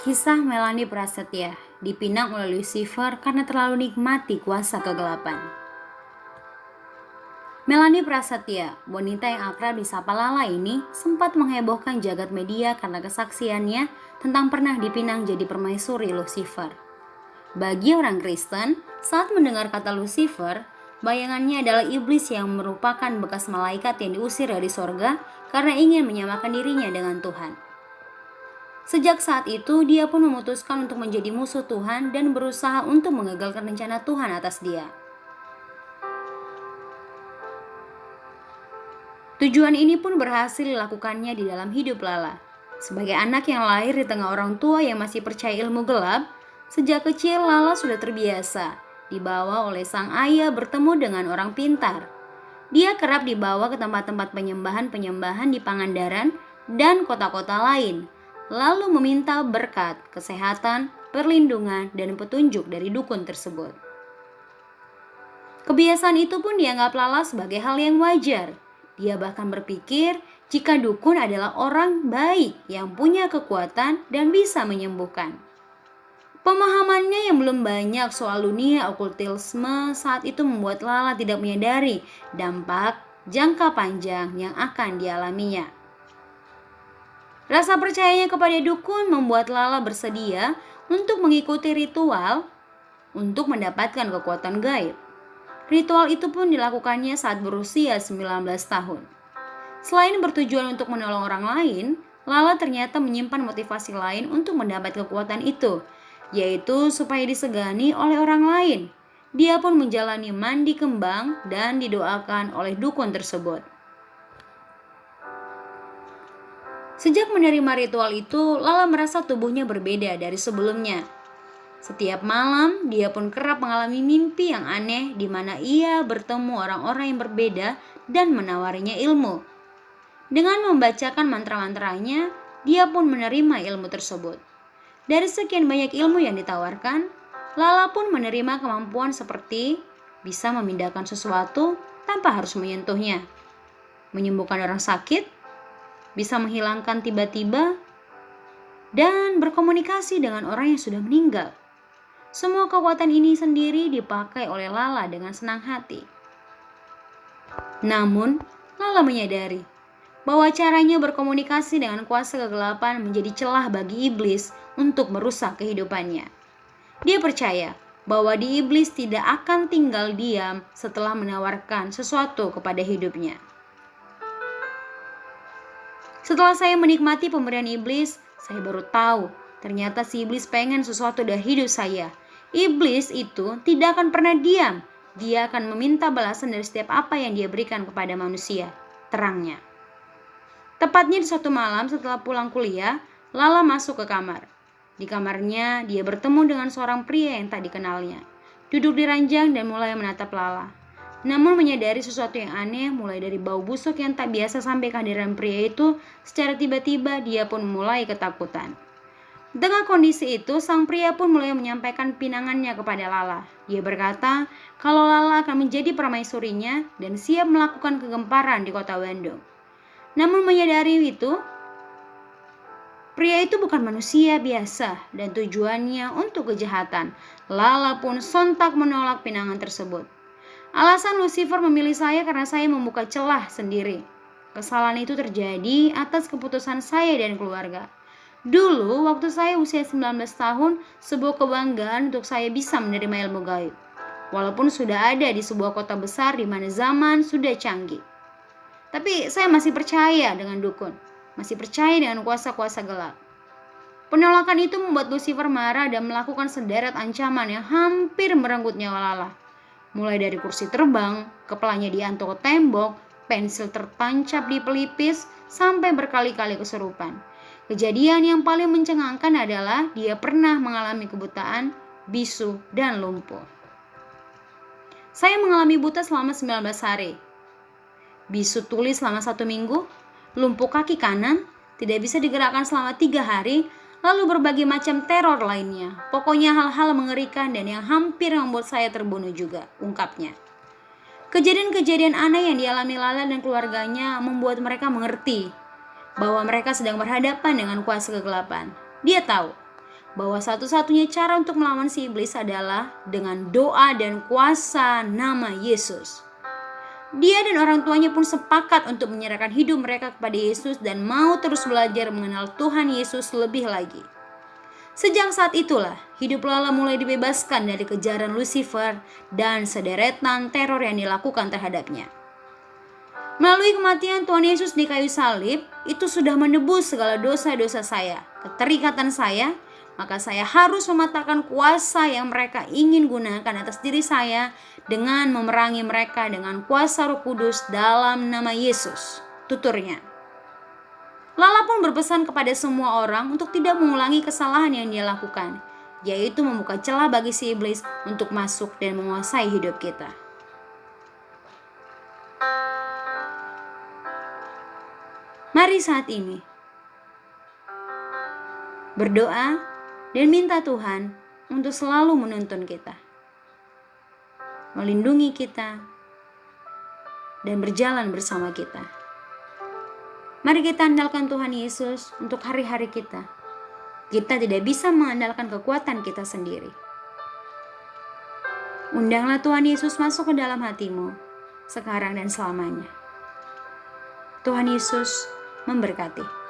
Kisah Melanie Prasetya dipinang oleh Lucifer karena terlalu nikmati kuasa kegelapan. Melanie Prasetya, wanita yang akrab disapa Lala ini, sempat menghebohkan jagat media karena kesaksiannya tentang pernah dipinang jadi permaisuri Lucifer. Bagi orang Kristen, saat mendengar kata Lucifer, bayangannya adalah iblis yang merupakan bekas malaikat yang diusir dari sorga karena ingin menyamakan dirinya dengan Tuhan. Sejak saat itu, dia pun memutuskan untuk menjadi musuh Tuhan dan berusaha untuk mengagalkan rencana Tuhan atas dia. Tujuan ini pun berhasil dilakukannya di dalam hidup Lala. Sebagai anak yang lahir di tengah orang tua yang masih percaya ilmu gelap, sejak kecil Lala sudah terbiasa dibawa oleh sang ayah bertemu dengan orang pintar. Dia kerap dibawa ke tempat-tempat penyembahan-penyembahan di Pangandaran dan kota-kota lain, lalu meminta berkat, kesehatan, perlindungan, dan petunjuk dari dukun tersebut. Kebiasaan itu pun dianggap Lala sebagai hal yang wajar. Dia bahkan berpikir jika dukun adalah orang baik yang punya kekuatan dan bisa menyembuhkan. Pemahamannya yang belum banyak soal dunia okultisme saat itu membuat Lala tidak menyadari dampak jangka panjang yang akan dialaminya. Rasa percayanya kepada dukun membuat Lala bersedia untuk mengikuti ritual untuk mendapatkan kekuatan gaib. Ritual itu pun dilakukannya saat berusia 19 tahun. Selain bertujuan untuk menolong orang lain, Lala ternyata menyimpan motivasi lain untuk mendapat kekuatan itu, yaitu supaya disegani oleh orang lain. Dia pun menjalani mandi kembang dan didoakan oleh dukun tersebut. Sejak menerima ritual itu, Lala merasa tubuhnya berbeda dari sebelumnya. Setiap malam, dia pun kerap mengalami mimpi yang aneh di mana ia bertemu orang-orang yang berbeda dan menawarinya ilmu. Dengan membacakan mantra-mantranya, dia pun menerima ilmu tersebut. Dari sekian banyak ilmu yang ditawarkan, Lala pun menerima kemampuan seperti bisa memindahkan sesuatu tanpa harus menyentuhnya, menyembuhkan orang sakit, bisa menghilangkan tiba-tiba, dan berkomunikasi dengan orang yang sudah meninggal. Semua kekuatan ini sendiri dipakai oleh Lala dengan senang hati. Namun, Lala menyadari bahwa caranya berkomunikasi dengan kuasa kegelapan menjadi celah bagi iblis untuk merusak kehidupannya. Dia percaya bahwa di iblis tidak akan tinggal diam setelah menawarkan sesuatu kepada hidupnya. Setelah saya menikmati pemberian iblis, saya baru tahu ternyata si iblis pengen sesuatu dari hidup saya. Iblis itu tidak akan pernah diam. Dia akan meminta balasan dari setiap apa yang dia berikan kepada manusia, terangnya. Tepatnya di suatu malam setelah pulang kuliah, Lala masuk ke kamar. Di kamarnya, dia bertemu dengan seorang pria yang tak dikenalnya. Duduk di ranjang dan mulai menatap Lala. Namun menyadari sesuatu yang aneh, mulai dari bau busuk yang tak biasa sampai kehadiran pria itu, secara tiba-tiba dia pun mulai ketakutan. Dengan kondisi itu, sang pria pun mulai menyampaikan pinangannya kepada Lala. Dia berkata kalau Lala akan menjadi permaisurinya dan siap melakukan kegemparan di kota Bandung. Namun menyadari itu, pria itu bukan manusia biasa dan tujuannya untuk kejahatan. Lala pun sontak menolak pinangan tersebut. Alasan Lucifer memilih saya karena saya membuka celah sendiri. Kesalahan itu terjadi atas keputusan saya dan keluarga. Dulu, waktu saya usia 19 tahun, sebuah kebanggaan untuk saya bisa menerima ilmu gaib. Walaupun sudah ada di sebuah kota besar di mana zaman sudah canggih. Tapi saya masih percaya dengan dukun, masih percaya dengan kuasa-kuasa gelap. Penolakan itu membuat Lucifer marah dan melakukan sederet ancaman yang hampir merenggut nyawa Lala. Mulai dari kursi terbang, kepalanya diantuk ke tembok, pensil tertancap di pelipis, sampai berkali-kali kesurupan. Kejadian yang paling mencengangkan adalah dia pernah mengalami kebutaan, bisu, dan lumpuh. Saya mengalami buta selama 19 hari. Bisu tuli selama 1 minggu, lumpuh kaki kanan, tidak bisa digerakkan selama 3 hari, lalu berbagai macam teror lainnya. Pokoknya hal-hal mengerikan dan yang hampir membuat saya terbunuh juga, ungkapnya. Kejadian-kejadian aneh yang dialami Lala dan keluarganya membuat mereka mengerti bahwa mereka sedang berhadapan dengan kuasa kegelapan. Dia tahu bahwa satu-satunya cara untuk melawan si iblis adalah dengan doa dan kuasa nama Yesus. Dia dan orang tuanya pun sepakat untuk menyerahkan hidup mereka kepada Yesus dan mau terus belajar mengenal Tuhan Yesus lebih lagi. Sejak saat itulah, hidup Lala mulai dibebaskan dari kejaran Lucifer dan sederetan teror yang dilakukan terhadapnya. Melalui kematian Tuhan Yesus di kayu salib, itu sudah menebus segala dosa-dosa saya, keterikatan saya, maka saya harus mematahkan kuasa yang mereka ingin gunakan atas diri saya dengan memerangi mereka dengan kuasa Roh Kudus dalam nama Yesus, tuturnya. Lala pun berpesan kepada semua orang untuk tidak mengulangi kesalahan yang dia lakukan, yaitu membuka celah bagi si iblis untuk masuk dan menguasai hidup kita. Mari saat ini berdoa dan minta Tuhan untuk selalu menuntun kita, melindungi kita, dan berjalan bersama kita. Mari kita andalkan Tuhan Yesus untuk hari-hari kita. Kita tidak bisa mengandalkan kekuatan kita sendiri. Undanglah Tuhan Yesus masuk ke dalam hatimu, sekarang dan selamanya. Tuhan Yesus memberkati.